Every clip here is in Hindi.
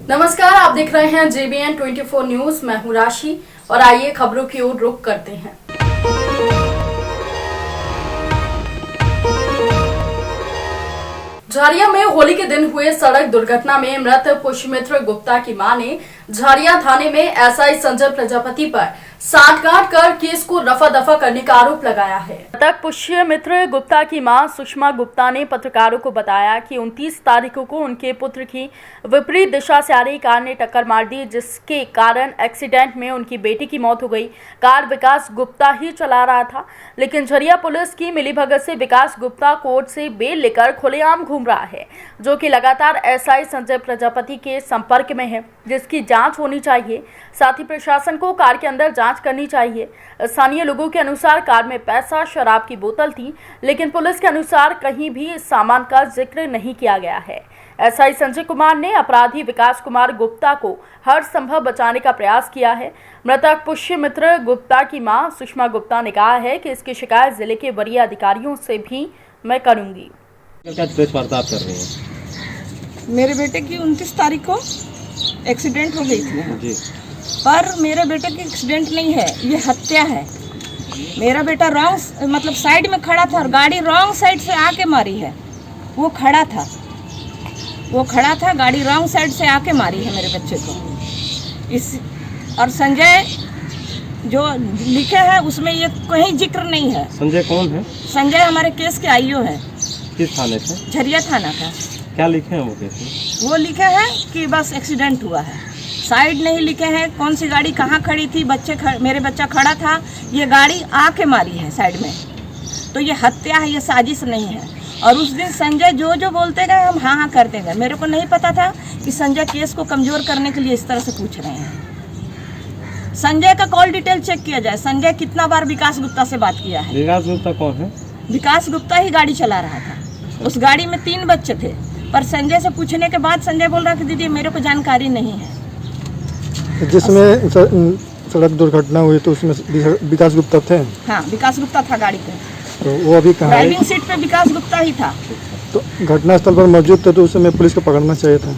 नमस्कार, आप देख रहे हैं JBN 24 न्यूज। मैं हूं राशि और आइए खबरों की ओर रुख करते हैं। झारिया में होली के दिन हुए सड़क दुर्घटना में मृत पुष्यमित्र गुप्ता की मां ने झारिया थाने में SI संजय प्रजापति पर सांठगांठ कर केस को रफा दफा करने का आरोप लगाया है। मृतक पुष्यमित्र गुप्ता की मां सुषमा गुप्ता ने पत्रकारों को बताया कि 29 तारीख को उनके पुत्र की विपरीत दिशा से आ रही कार ने टक्कर मार दी, जिसके कारण एक्सीडेंट में उनकी बेटी की मौत हो गई। कार विकास गुप्ता ही चला रहा था, लेकिन झरिया पुलिस की मिलीभगत से विकास गुप्ता कोर्ट से बेल लेकर खुलेआम घूम रहा है, जो कि लगातार SI संजय प्रजापति के संपर्क में है, जिसकी जांच होनी चाहिए। साथ ही प्रशासन को कार के अंदर जांच करनी चाहिए। स्थानीय लोगों के अनुसार कार में पैसा, शराब की बोतल थी, लेकिन पुलिस के अनुसार कहीं भी इस सामान का जिक्र नहीं किया गया है। SI संजय कुमार ने अपराधी विकास कुमार गुप्ता को हर संभव बचाने का प्रयास किया है। मृतक पुष्यमित्र गुप्ता की मां सुषमा गुप्ता ने कहा है कि इसकी शिकायत जिले के वरीय अधिकारियों से भी मैं करूंगी। क्या प्रेस वार्ता आप कर रहे हैं? मेरे बेटे की 29 तारीख को एक्सीडेंट हो गई थी यहाँ। जी। पर मेरे बेटे की एक्सीडेंट नहीं है, ये हत्या है। मेरा बेटा रॉन्ग साइड में खड़ा था और गाड़ी रॉन्ग साइड से आके मारी है। वो खड़ा था, गाड़ी रॉन्ग साइड से आके मारी है मेरे बच्चे को। और संजय जो लिखे हैं उसमें ये कहीं जिक्र नहीं है। संजय कौन है? संजय हमारे केस के IO है। किस थाने से? झरिया थाना का। क्या लिखे हैं वो केस में? वो लिखे हैं कि बस एक्सीडेंट हुआ है, साइड नहीं लिखे हैं, कौन सी गाड़ी कहाँ खड़ी थी, मेरे बच्चा खड़ा था, ये गाड़ी आके मारी है साइड में। तो ये हत्या है, ये साजिश नहीं है। और उस दिन संजय जो बोलते गए हम हाँ करते गए। मेरे को नहीं पता था कि संजय केस को कमजोर करने के लिए इस तरह से पूछ रहे हैं। संजय का कॉल डिटेल चेक किया जाए। संजय कितना बार विकास गुप्ता से बात किया है। विकास गुप्ता कौन है? विकास गुप्ता ही गाड़ी चला रहा था। उस गाड़ी में 3 बच्चे थे, पर संजय से पूछने के बाद संजय बोल रहा कि दीदी मेरे को जानकारी नहीं है। जिसमें सड़क दुर्घटना हुई तो उसमें विकास गुप्ता थे? हाँ, विकास गुप्ता था गाड़ी पे। तो वो अभी कहाँ? ड्राइविंग सीट पे विकास गुप्ता ही था। तो घटनास्थल पर मौजूद थे, तो उस समय पुलिस को पकड़ना चाहिए था।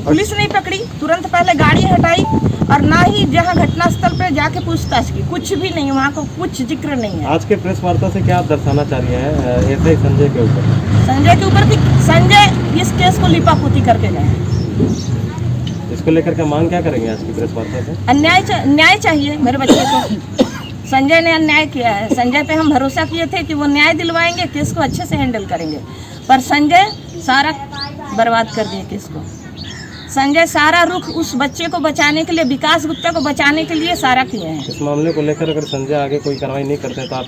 पुलिस नहीं पकड़ी, तुरंत पहले गाड़ी हटाई और ना ही जहाँ घटनास्थल पे जाके पूछताछ की। कुछ भी नहीं, वहाँ को कुछ जिक्र नहीं है। आज के प्रेस वार्ता से क्या आप दर्शाना चाह रही हैं SI संजय के ऊपर? संजय के ऊपर संजय इस केस को लिपापोती करके गए। इसको लेकर के मांग क्या करेंगे आज की प्रेस वार्ता से? न्याय चाहिए मेरे बच्चे को। संजय ने अन्याय किया है। संजय पे हम भरोसा किए थे कि वो न्याय दिलवाएंगे, केस को अच्छे से हैंडल करेंगे, पर संजय सारा बर्बाद कर दिए केस को। संजय सारा रुख उस बच्चे को बचाने के लिए, विकास गुप्ता को बचाने के लिए सारा किए हैं। इस मामले को लेकर अगर संजय आगे कोई कार्रवाई नहीं करते तो आप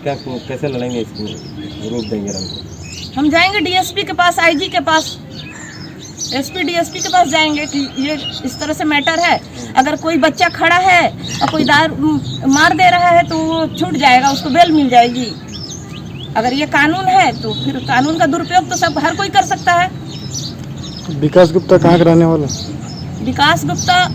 कैसे लड़ेंगे, इसमें रूप देंगे रंग? हम जाएंगे DSP के पास, IG के पास, SP DSP के पास जाएंगे कि ये इस तरह से मैटर है। अगर कोई बच्चा खड़ा है और कोई मार दे रहा है तो वो छूट जाएगा, उसको बेल मिल जाएगी। अगर ये कानून है तो फिर कानून का दुरुपयोग तो हर कोई कर सकता है। विकास गुप्ता कहाँ के रहने वाला? विकास गुप्ता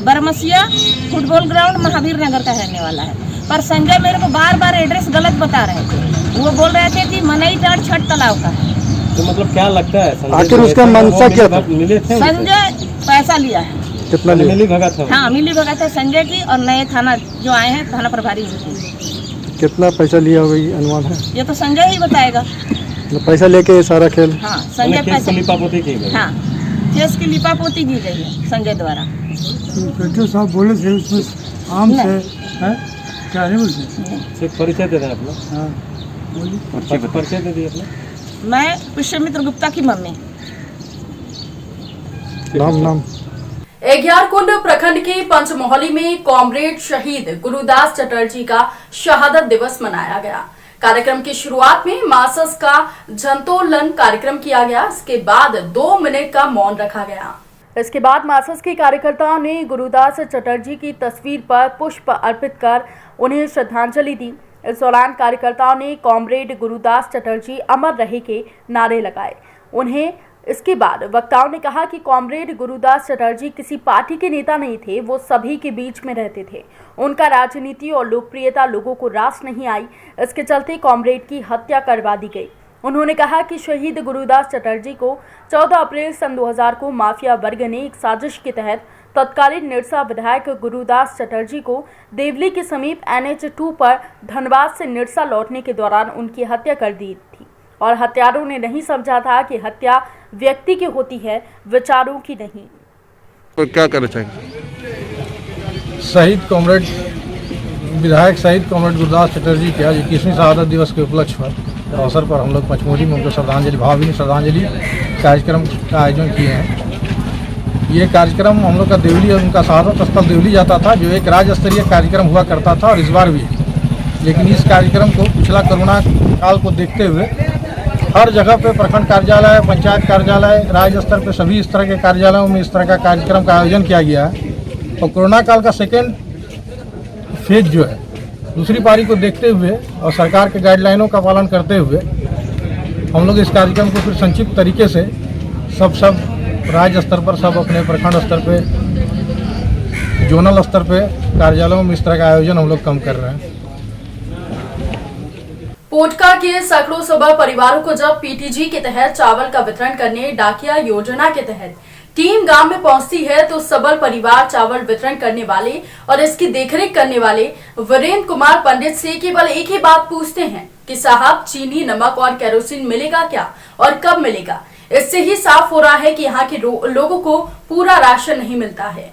बरमसिया फुटबॉल ग्राउंड महावीर नगर का रहने वाला है। पर संजय मेरे को बार एड्रेस गलत बता रहे थे। वो बोल रहे थे कि मनई टाड़ छठ तालाब का है। तो मतलब क्या लगता है आखिर उसका मंशा क्या था? मिले थे संजय पैसा लिया है। कितना लिया? मिली भगत है? हाँ, मिली भगत है संजय की और नए थाना जो आए हैं थाना प्रभारी उनकी। कितना पैसा लिया होगा ये अनुमान है? ये तो संजय ही बताएगा। तो पैसा लेके सारा खेल? हाँ, संजय पैसा लिपापोती की गई। हाँ, केस की लिपापोती की गई है संजय द्वारा। साहब बोले थे उसमें आम से है? क्या नहीं बोलते? सिर्फ परिचय दे दें अपना। हाँ, परिचय दे दिए अपना। मैं पुष्यमित्र गुप्ता की मम्मी। नाम एग्यारकुंड प्रखंड के पंचमोहली में कॉमरेड शहीद गुरुदास चटर्जी का शहादत दिवस मनाया गया। कार्यक्रम की शुरुआत में मासस का झंतोलन कार्यक्रम किया गया। इसके बाद 2 मिनट का मौन रखा गया। इसके बाद मासस के कार्यकर्ताओं ने गुरुदास चटर्जी की तस्वीर पर पुष्प अर्पित कर उन्हें श्रद्धांजलि दी। इस दौरान कार्यकर्ताओं ने कॉमरेड गुरुदास चटर्जी अमर रहे के नारे लगाए। इसके बाद वक्ताओं ने कहा कि कॉमरेड गुरुदास चटर्जी किसी पार्टी के नेता नहीं थे, वो सभी के बीच में रहते थे। उनका राजनीति और लोकप्रियता लोगों को रास नहीं आई, इसके चलते कॉमरेड की हत्या करवा दी गई। उन्होंने कहा कि शहीद गुरुदास चटर्जी को 14 अप्रैल सन 2000 को माफिया वर्ग ने एक साजिश के तहत तत्कालीन निरसा विधायक गुरुदास चटर्जी को देवली के समीप NH2 पर धनबाद से निरसा लौटने के दौरान उनकी हत्या कर दी थी और हत्यारों ने नहीं समझा था कि हत्या व्यक्ति की होती है, विचारों की नहीं। तो क्या करना चाहिए? शहीद कॉमरेड विधायक शहीद कॉमरेड गुरुदास चटर्जी के आज 21वीं शहादत दिवस के उपलक्ष्य पर अवसर पर हम लोग पंचमोली में उनको श्रद्धांजलि भावभीनी श्रद्धांजलि कार्यक्रम का आयोजन किए हैं। ये कार्यक्रम हम लोग का देवली, उनका शहादत स्थल देवली जाता था, जो एक राज्य स्तरीय कार्यक्रम हुआ करता था और इस बार भी। लेकिन इस कार्यक्रम को पिछला कोरोना काल को देखते हुए हर जगह पे प्रखंड कार्यालय, पंचायत कार्यालय, राज्य स्तर पे सभी इस तरह के कार्यालयों में इस तरह का कार्यक्रम का आयोजन किया गया है। और कोरोना काल का सेकेंड फेज जो है, दूसरी पारी को देखते हुए और सरकार के गाइडलाइनों का पालन करते हुए हम लोग इस कार्यक्रम को फिर संक्षिप्त तरीके से सब राज्य स्तर पर, सब अपने प्रखंड स्तर पे, जोनल स्तर पे कार्यालयों में इस तरह का आयोजन हम लोग कम कर रहे हैं। पोटका के सैकड़ों सबल परिवारों को जब पीटीजी के तहत चावल का वितरण करने डाकिया योजना के तहत टीम गांव में पहुंचती है तो सबल परिवार चावल वितरण करने वाले और इसकी देखरेख करने वाले वीरेंद्र कुमार पंडित से केवल एक ही बात पूछते हैं कि साहब चीनी, नमक और केरोसिन मिलेगा क्या और कब मिलेगा। इससे ही साफ हो रहा है कि यहाँ के लोगों को पूरा राशन नहीं मिलता है।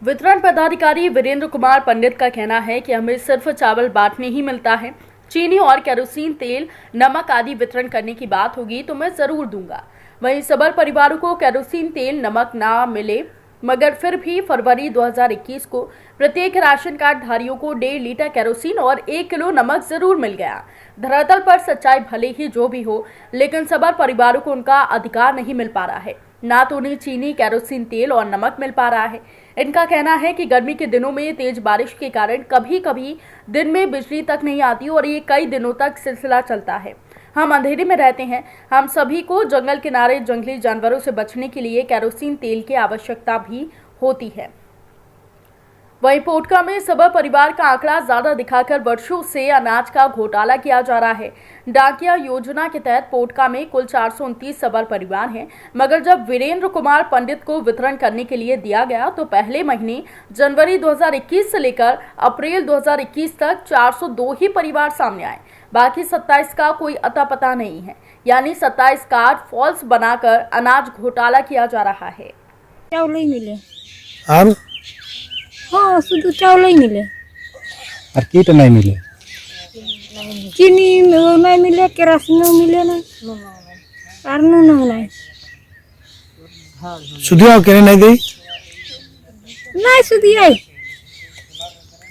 वितरण पदाधिकारी वीरेंद्र कुमार पंडित का कहना है कि हमें सिर्फ चावल बांटने ही मिलता है, चीनी और केरोसिन तेल, नमक आदि वितरण करने की बात होगी तो मैं जरूर दूंगा। वहीं सबल परिवारों को केरोसिन तेल, नमक ना मिले मगर फिर भी फरवरी 2021 को प्रत्येक राशन कार्ड धारियों को 1.5 लीटर केरोसिन और 1 किलो नमक जरूर मिल गया। धरातल पर सच्चाई भले ही जो भी हो, लेकिन सबल परिवारों को उनका अधिकार नहीं मिल पा रहा है। ना तो उन्हें चीनी, केरोसिन तेल और नमक मिल पा रहा है। इनका कहना है कि गर्मी के दिनों में तेज बारिश के कारण कभी कभी दिन में बिजली तक नहीं आती और ये कई दिनों तक सिलसिला चलता है। हम अंधेरे में रहते हैं। हम सभी को जंगल किनारे जंगली जानवरों से बचने के लिए केरोसिन तेल की आवश्यकता भी होती है। वहीं पोटका में सबल परिवार का आंकड़ा ज्यादा दिखाकर वर्षों से अनाज का घोटाला किया जा रहा है। डाकिया योजना के तहत पोटका में कुल 429 सबल परिवार हैं, मगर जब वीरेंद्र कुमार पंडित को वितरण करने के लिए दिया गया तो पहले महीने जनवरी 2021 से लेकर अप्रैल 2021 तक 402 ही परिवार सामने आए। बाकी 27 का कोई अता पता नहीं है, यानी 27 कार्ड फॉल्स बनाकर अनाज घोटाला किया जा रहा है। चावल ही मिले और हाँ, शुद्ध चावल ही मिले और कीट नहीं मिले, चीनी नहीं मिले, केरोसिन मिले ना और नून नहीं। सुधिया के नहीं दी नहीं सुधिया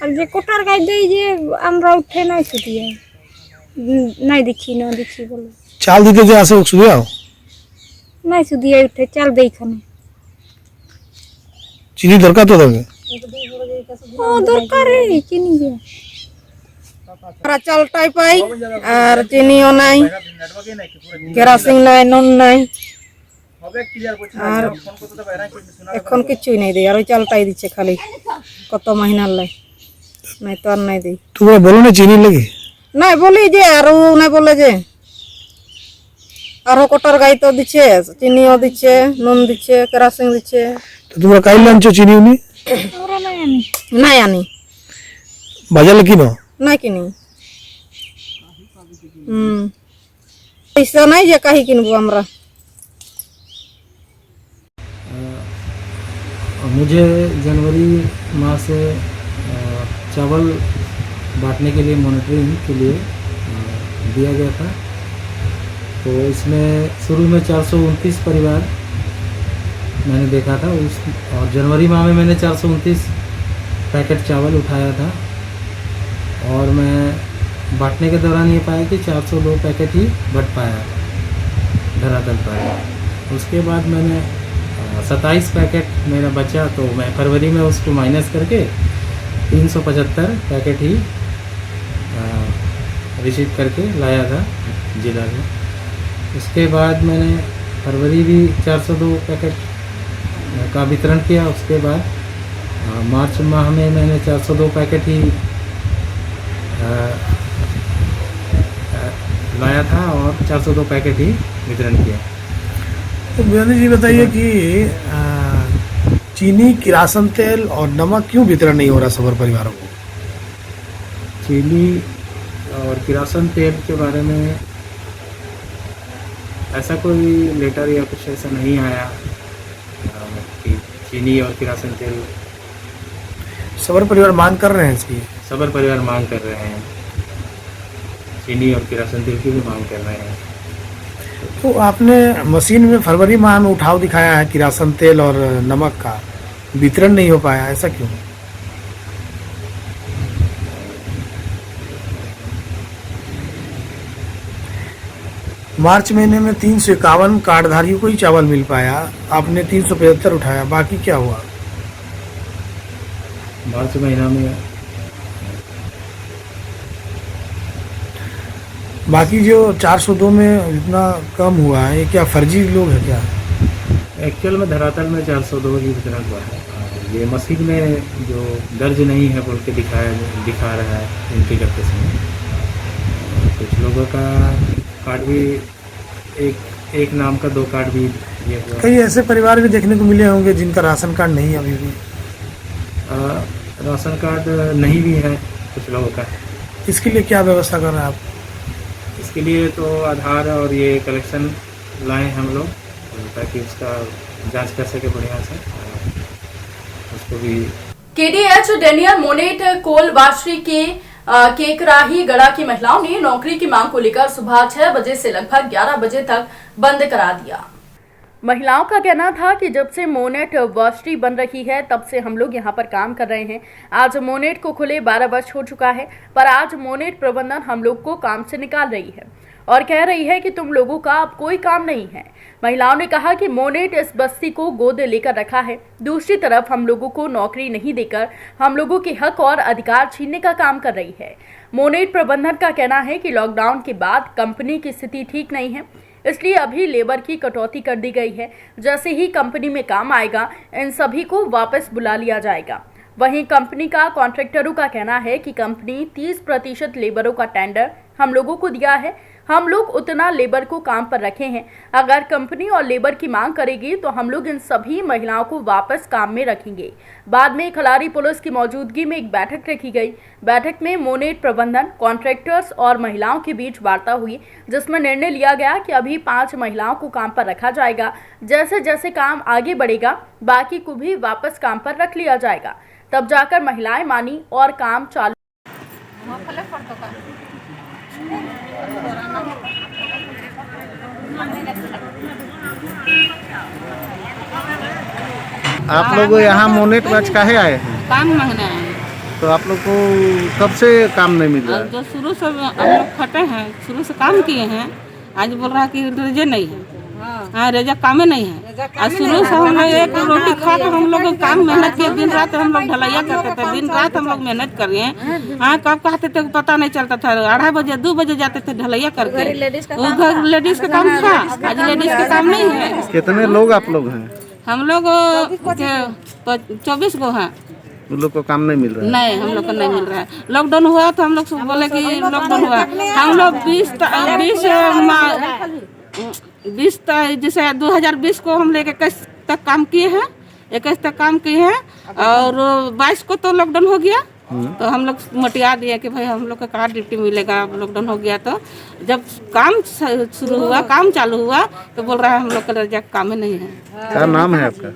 और जे कोटार गाय दे जे हमरा उठे नहीं सुधिया नहीं दिखी ना दिखी बोलो चाल दीते जे आसे सुधिया नहीं सुधिया उठे चाल दे खाने चीनी दरकार तो देंगे हाँ दरकार है चीनी जे चाल टाइप आई और चीनी नहीं, केरोसिन नहीं, नून नहीं और এখন কিছুই নাই দেই আর ওই চালটাই দিচ্ছে খালি কত মহিনার লাই নাই তো আর নাই দেই। তোমরা বলো না চিনি লাগে নাই বলি যে আর নাই বলে যে আরো কোটার গাই তো দিচ্ছে, চিনিও দিচ্ছে, নুন দিচ্ছে, কেরোসিন দিচ্ছে। তো তোমরা কাইলে আনছো চিনি উনি আমরা নাই আনি নাই আনি বাজারে কিনো নাই কিনি পয়সা নাই যে কাহি কিনবো আমরা। मुझे जनवरी माह से चावल बांटने के लिए मॉनिटरिंग के लिए दिया गया था। तो इसमें शुरू में 429 परिवार मैंने देखा था और जनवरी माह में मैंने 429 पैकेट चावल उठाया था और मैं बांटने के दौरान ये पाया कि 402 पैकेट ही बट पाया धरातल पर। उसके बाद मैंने 27 पैकेट मेरा बचा तो मैं फरवरी में उसको माइनस करके 375 पैकेट ही रिसीव करके लाया था जिला में। उसके बाद मैंने फरवरी भी 402 पैकेट का वितरण किया। उसके बाद मार्च माह में मैंने 402 पैकेट ही लाया था और 402 पैकेट ही वितरण किया। तो बेनी जी बताइए कि चीनी, किरासन तेल और नमक क्यों वितरण नहीं हो रहा सबर परिवारों को? चीनी और किरासन तेल के बारे में ऐसा कोई लेटर या कुछ ऐसा नहीं आया कि चीनी और किरासन तेल। सबर परिवार मांग कर रहे हैं इसकी? सबर परिवार मांग कर रहे हैं, चीनी और किरासन तेल की भी मांग कर रहे हैं। तो आपने मशीन में फरवरी माह में उठाव दिखाया है किरासन तेल और नमक का, वितरण नहीं हो पाया, ऐसा क्यों? मार्च महीने में 351 कार्डधारियों को ही चावल मिल पाया, आपने 375 उठाया, बाकी क्या हुआ? मार्च महीना में बाकी जो 402 में इतना कम हुआ है, ये क्या फर्जी लोग हैं क्या? एक्चुअल में धरातल में 402 ही वितरण हुआ है। ये मशीन में जो दर्ज नहीं है बोल के दिखा रहा है इनके करते समय। कुछ लोगों का कार्ड भी एक नाम का 2 कार्ड भी ये हुआ। कई ऐसे परिवार भी देखने को मिले होंगे जिनका राशन कार्ड नहीं है अभी भी। राशन कार्ड नहीं भी है कुछ लोगों का। इसके लिए क्या व्यवस्था कर रहे हैं आप? इसके लिए तो आधार और ये कलेक्शन लाए हम लोग ताकि उसका जांच कर सके बढ़िया से, उसको भी। केडीएच डेनियल मोनेट कोल वाश्री के केकराही गड़ा की महिलाओं ने नौकरी की मांग को लेकर सुबह 6 बजे से लगभग 11 बजे तक बंद करा दिया। महिलाओं का कहना था कि जब से मोनेट वाश्री बन रही है तब से हम लोग यहाँ पर काम कर रहे हैं। आज मोनेट को खुले 12 वर्ष हो चुका है, पर आज मोनेट प्रबंधन हम लोग को काम से निकाल रही है और कह रही है कि तुम लोगों का अब कोई काम नहीं है। महिलाओं ने कहा कि मोनेट इस बस्ती को गोद लेकर रखा है, दूसरी तरफ हम लोगों को नौकरी नहीं देकर हम लोगों के हक और अधिकार छीनने का काम कर रही है। मोनेट प्रबंधन का कहना है कि लॉकडाउन के बाद कंपनी की स्थिति ठीक नहीं है, इसलिए अभी लेबर की कटौती कर दी गई है। जैसे ही कंपनी में काम आएगा इन सभी को वापस बुला लिया जाएगा। वहीं कंपनी का कॉन्ट्रैक्टरों का कहना है कि कंपनी 30% लेबरों का टेंडर हम लोगों को दिया है, हम लोग उतना लेबर को काम पर रखे हैं। अगर कंपनी और लेबर की मांग करेगी तो हम लोग इन सभी महिलाओं को वापस काम में रखेंगे। बाद में खलारी पुलिस की मौजूदगी में एक बैठक रखी गई। बैठक में मोनेट प्रबंधन, कॉन्ट्रैक्टर्स और महिलाओं के बीच वार्ता हुई, जिसमें निर्णय लिया गया कि अभी 5 महिलाओं को काम पर रखा जाएगा। जैसे जैसे काम आगे बढ़ेगा बाकी को भी वापस काम पर रख लिया जाएगा। तब जाकर महिलाएं मानी और काम चालू। आप लोग यहाँ मोनेट बैच काहे आए हैं? काम मांगने आए हैं। तो आप लोग को कब से काम नहीं मिल रहा है? जो शुरू से हम लोग खटे हैं, शुरू से काम किए हैं, आज बोल रहा है कि रेजे नहीं है। हाँ, रेजा कामे नहीं है। आज शुरू से हम लोग एक रोटी खा कर हम लोग काम मेहनत किए, दिन रात हम लोग ढलैया करते थे, दिन रात हम लोग मेहनत कर रहे हैं। हाँ, कब कहते थे पता नहीं चलता था, 2:30 बजे 2 बजे जाते थे ढलैया करके। वो घर लेडीज का काम था, आज लेडीज का काम नहीं है। कितने लोग आप लोग हैं? हम लोग 24 को हैं। उन लोग को काम नहीं मिल रहा है? नहीं, हम लोग को नहीं मिल रहा है। लॉकडाउन हुआ तो हम लोग बोले कि लॉकडाउन हुआ। हम लोग 20 जैसे 2020 को हम लोग 21 तक काम किए हैं, 21 तक काम किए हैं और 22 को तो लॉकडाउन हो गया। तो हम लोग मटिया दिए कि भाई हम लोग का कहाँ ड्यूटी मिलेगा, लॉकडाउन हो गया। तो जब काम शुरू हुआ, काम चालू हुआ तो बोल रहा है हम लोग का रजा काम ही नहीं है। क्या नाम है आपका?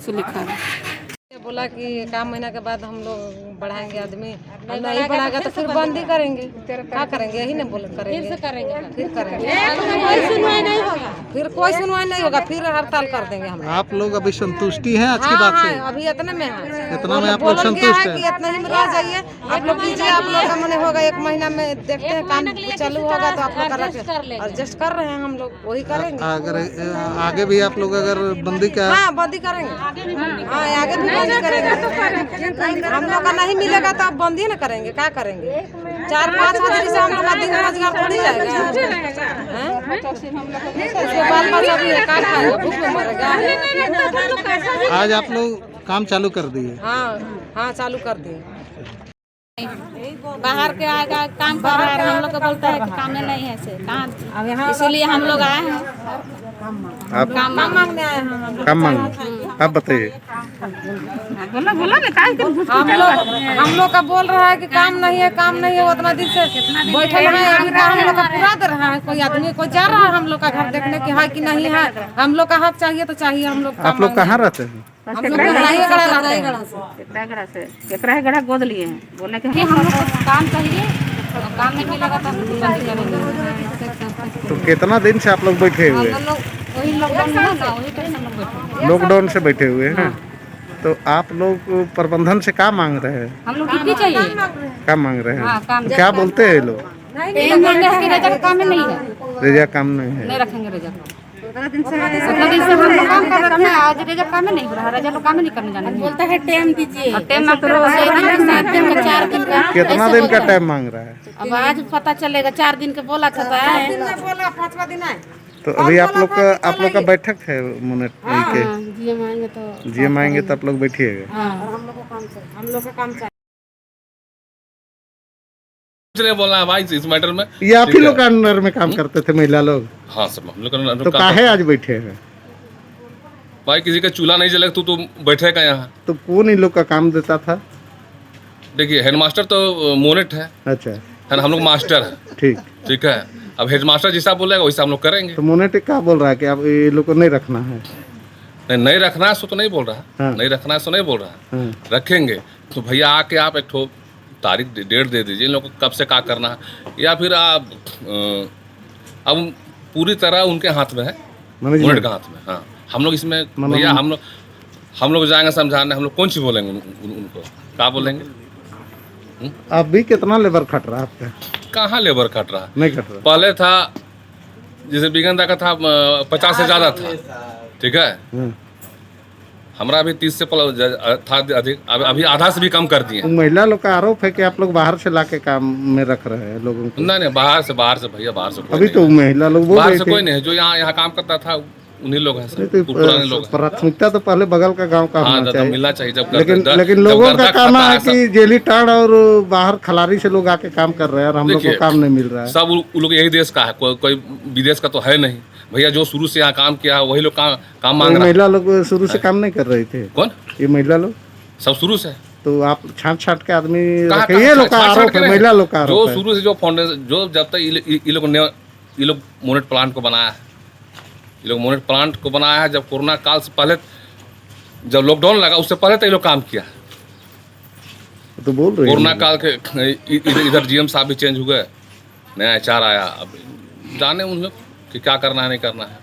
सुलेखा। बोला कि काम महीना के बाद हम लोग बढ़ाएंगे आदमी, नहीं बढ़ाएगा तो फिर बंद ही करेंगे। क्या करेंगे, यही नहीं बोले करेंगे, फिर करेंगे, फिर कोई सुनवाई नहीं होगा, फिर हड़ताल कर देंगे हम। आप लोग अभी संतुष्टि हैं आज की बात से? अभी इतने में है, इतना में आप लोग संतुष्ट हैं? इतना ही में रह जाइए, आप लोग कीजिए, आप लोग का मन होगा 1 महीना में देखते हैं काम चालू होगा तो आप लोग एडजस्ट कर रहे हैं, हम लोग वही करेंगे। अगर आगे भी आप लोग अगर बंदी का? हाँ, बंदी करेंगे। हाँ, आगे भी बंदी करेंगे। हम लोग का नहीं मिलेगा तो आप बंद ही ना करेंगे, क्या करेंगे? 4-5 बजे से हम लोग का दिन रोजगार थोड़ी जाएगा। बाल बच्चा भी काम खाएगा, भूख में मरेगा। आज आप लोग काम चालू कर दिए? हाँ, चालू कर दिए। बाहर के आएगा काम कर रहा है, हम लोग को बोलता है कि काम नहीं है से कहाँ, इसीलिए हम लोग आए हैं आप काम मांगने आए हैं। काम मांग आप बताइए। हम लोग का बोल रहा है कि काम नहीं है उतना दिन से बैठे हैं। अभी तो हम लोग का पूरा दे रहा है, कोई आदमी कोई जा रहा है हम लोग का घर देखने की है कि नहीं है। हम लोग का हक चाहिए तो चाहिए। हम लोग आप लोग कहाँ रहते हैं? हम लोग गड़ा गोद लिए हैं, बोले कि हम लोग को काम चाहिए, काम नहीं मिलेगा तो हम बंद करेंगे। तो कितना दिन से आप लोग बैठे हुए हैं? वही लॉकडाउन में ना, वही टाइम हम लोग बैठे। लॉकडाउन से बैठे हुए हैं। तो आप लोग प्रबंधन से क्या मांग रहे हैं? हम लोग ड्यूटी चाहिए। क्या मांग रहे हाँ, हैं? काम। क्या बोलते हैं लोग? पेन मांगे हैं कि रेजा का काम नहीं है, रेजा काम नहीं है। नहीं रखेंगे रेजा का। उतना दिन से हम लोग काम कर रहे हैं, आज रेजा काम नहीं हो रहा, रेजा लोग काम नहीं करने जाने बोलता है टाइम दीजिए। टाइम आप 7 दिन का 4 दिन का कितना दिन का टाइम मांग रहा है? अब आज पता चलेगा। 4 दिन के बोला था, बोला 5वां दिन है। तो अभी आप लोग का बैठक है मॉनिटरिंग के? जीएम आएंगे तो आप लोग बैठिएगा। हम लोग का काम चाहिए। बोलना है भाई इस मैटर में। ये आप ही लोग अंडर में काम करते थे महिला लोग? हाँ सब हम लोग तो काहे आज बैठे हैं? भाई किसी का चूल्हा नहीं जलेगा तो बैठेगा यहाँ। तो कौन इन लोग का काम देता था? देखिए हेडमास्टर तो मोनेट है। अच्छा है ना, हम लोग मास्टर है। ठीक है, अब हेडमास्टर जैसा बोलेगा वैसा हम लोग करेंगे। तो मोनेट क्या बोल रहा है कि अब ये लोग को नहीं रखना है? नहीं रखना है सो तो नहीं बोल रहा। हाँ। नहीं रखना है सो नहीं बोल रहा। हाँ। रखेंगे तो भैया आके आप एक ठो तारीख डेट दे दीजिए इन लोग को कब से क्या करना है, या फिर आप अब पूरी तरह उनके हाथ में है, मोनेट के हाथ में। हाँ हम लोग इसमें भैया हम लोग जाएंगे समझाने। हम लोग कौन सी बोलेंगे उनको, क्या बोलेंगे? अब भी कितना लेबर खट रहा है आपका? कहाँ लेबर कट रहा? नहीं कट रहा। पहले था जैसे बिगंदा का था 50 से ज़्यादा था। ठीक है, हमारा अभी 30 से था अधिक, अभी आधा से भी कम कर दिए। महिला लोग का आरोप है कि आप लोग बाहर से लाके काम में रख रहे हैं लोगों को। नहीं बाहर से भैया बाहर से अभी तो महिला लोग बोल रहे थे। कोई नहीं है जो यहाँ काम करता था, उन्हीं लोग हैं सर, तो पुराने लोग। प्राथमिकता तो पहले बगल का गांव का होना चाहिए। मिलना चाहिए जब लेकिन लोगों का कहना है कि जेली टाड़ और बाहर खलारी से लोग आके काम कर रहे हैं और हम लोग को काम नहीं मिल रहा है। सब लोग यही देश का है, कोई विदेश का तो है नहीं भैया। जो शुरू से यहाँ काम किया वही लोग काम मांग रहे हैं। महिला लोग शुरू से काम नहीं कर रहे थे? कौन? ये महिला लोग सब शुरू से। तो आप छाट के आदमी ये लोग का आरोप है, महिला लोग का आरोप है। जो शुरू से जो फाउंडेशन जो जब तक ये लोग मोनेट प्लांट को बनाया है, ये लोग मोनेट प्लांट को बनाया है जब कोरोना काल से पहले, जब लॉकडाउन लगा उससे पहले तो ये लोग काम किया। तो बोल रहे कोरोना काल के इधर जीएम साहब भी चेंज हुए, नया एचआर आया। अब जाने उन लोग कि क्या करना है नहीं करना है।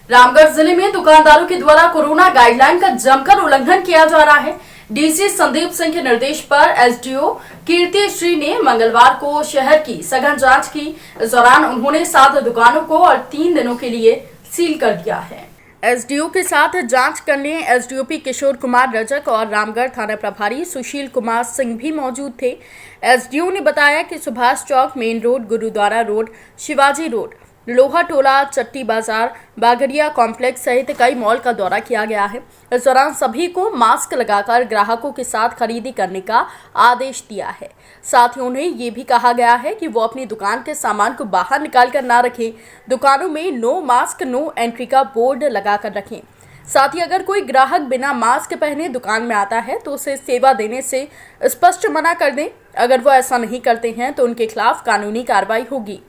रामगढ़ जिले में दुकानदारों के द्वारा कोरोना गाइडलाइन का जमकर उल्लंघन किया जा रहा है। डीसी संदीप सिंह के निर्देश पर एसडीओ कीर्ति श्री ने मंगलवार को शहर की सघन जांच की। इस दौरान उन्होंने 7 दुकानों को और 3 दिनों के लिए सील कर दिया है। एसडीओ के साथ जांच करने एसडीओपी किशोर कुमार रजक और रामगढ़ थाना प्रभारी सुशील कुमार सिंह भी मौजूद थे। एसडीओ ने बताया कि Subhash Chowk, main road, Gurudwara road, Shivaji road, Loha Tola, चट्टी बाजार, बागड़िया कॉम्प्लेक्स सहित कई मॉल का दौरा किया गया है। इस दौरान सभी को मास्क लगाकर ग्राहकों के साथ खरीदी करने का आदेश दिया है। साथ ही उन्हें ये भी कहा गया है कि वो अपनी दुकान के सामान को बाहर निकाल कर ना रखें। दुकानों में नो मास्क नो एंट्री का बोर्ड लगाकर रखें। साथ ही अगर कोई ग्राहक बिना मास्क पहने दुकान में आता है तो उसे सेवा देने से स्पष्ट मना कर दें। अगर वो ऐसा नहीं करते हैं तो उनके खिलाफ कानूनी कार्रवाई होगी।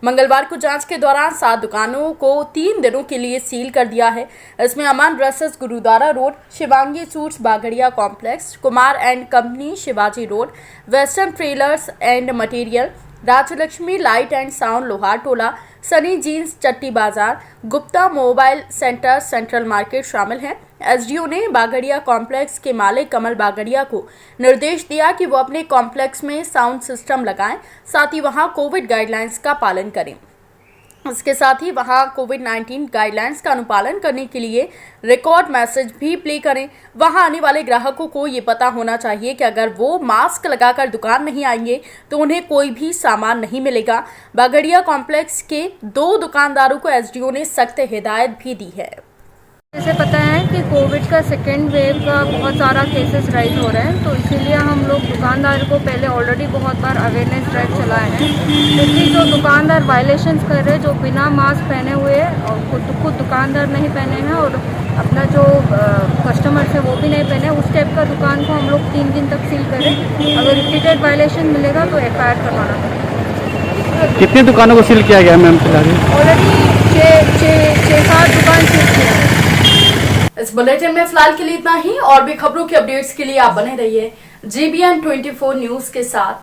मंगलवार को जांच के दौरान 7 दुकानों को 3 दिनों के लिए सील कर दिया है। इसमें Aman dresses Gurudwara road, Shivangi suits Bagadia complex, Kumar and company Shivaji road, western tailors and material, Rajlakshmi light and sound Lohar Tola, Sunny jeans Chatti Bazar, Gupta mobile centre central market शामिल हैं। एसडीओ ने बागड़िया कॉम्प्लेक्स के मालिक कमल बागड़िया को निर्देश दिया कि वो अपने कॉम्प्लेक्स में साउंड सिस्टम लगाएं, साथ ही वहां कोविड गाइडलाइंस का पालन करें। इसके साथ ही वहां कोविड-19 गाइडलाइंस का अनुपालन करने के लिए रिकॉर्ड मैसेज भी प्ले करें। वहां आने वाले ग्राहकों को ये पता होना चाहिए कि अगर वो मास्क लगाकर दुकान नहीं आएंगे तो उन्हें कोई भी सामान नहीं मिलेगा। बागड़िया कॉम्प्लेक्स के 2 दुकानदारों को एसडीओ ने सख्त हिदायत भी दी है। जैसे पता है कि कोविड का सेकेंड वेव का बहुत सारा केसेस राइज हो रहे हैं, तो इसीलिए हम लोग दुकानदार को पहले ऑलरेडी बहुत बार अवेयरनेस ड्राइव चलाए हैं, क्योंकि जो दुकानदार वायलेशंस कर रहे हैं, जो बिना मास्क पहने हुए और खुद दुकानदार नहीं पहने हैं और अपना जो कस्टमर्स है वो भी नहीं पहने, उस टाइप का दुकान को हम लोग 3 दिन तक सील करें। अगर रिपीटेड वायलेशन मिलेगा तो FIR करवाना पड़ेगा। कितनी दुकानों को सील किया गया मैम फिलहाल? ऑलरेडी 6-7 दुकान सील किया है। इस बुलेटिन में फिलहाल के लिए इतना ही। और भी खबरों के अपडेट्स के लिए आप बने रहिए GBN 24 न्यूज के साथ।